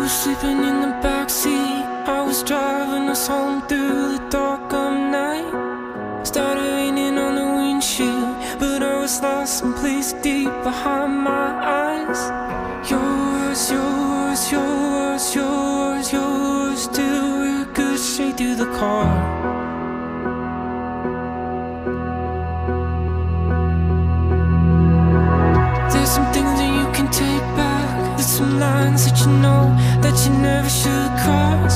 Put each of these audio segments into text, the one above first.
was sleeping in the backseat. I was driving us home through the dark of night. Started raining on the windshield, but I was lost in place deep behind my eyes. Your words, your words, your words, your words, your words still ricochet straight through the car. There's some things that you can take back. There's some lines that you know that you never should cross.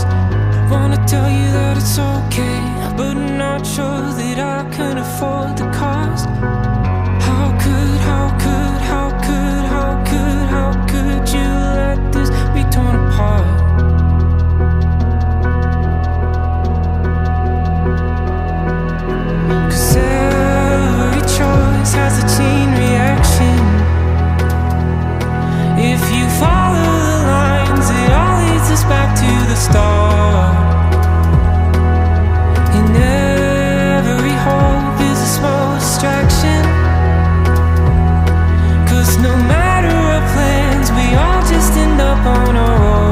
Wanna tell you that it's okay, but I'm not sure that I can afford the cost. How could you let this be torn apart? Cause every choice has a chain reaction. If you follow the lines, it all leads us back to the start. And every hope is a small distraction. Cause no matter our plans, we all just end up on our own.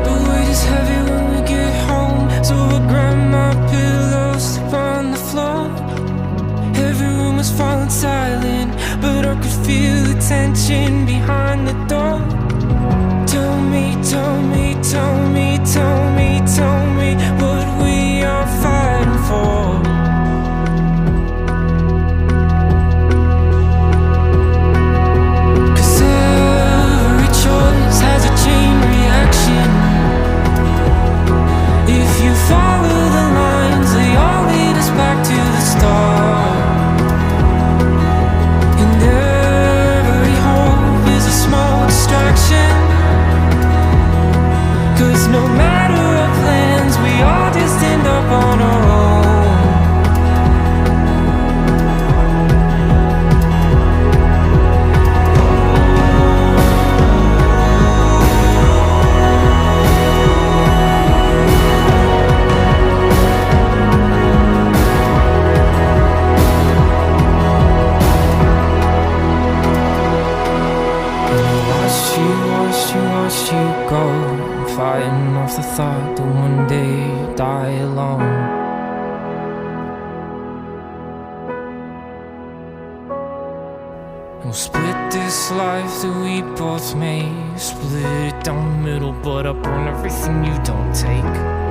The weight is heavy when we get home, so I grab my pillows, sleep on the floor. Every room was falling silent, but I could feel the tension behind the door. Tell me, tell me, tell me, tell me, tell me what we are fighting for. Cause every choice has a chain reaction. If you follow the lines, they all lead us back to the start. And every hope is a small distraction. Cause no matter our plans, we all just end up on our own. Watch you go. I'm fighting off the thought that one day you'll die alone. We'll split this life that we both made. Split it down the middle, but I burn everything you don't take.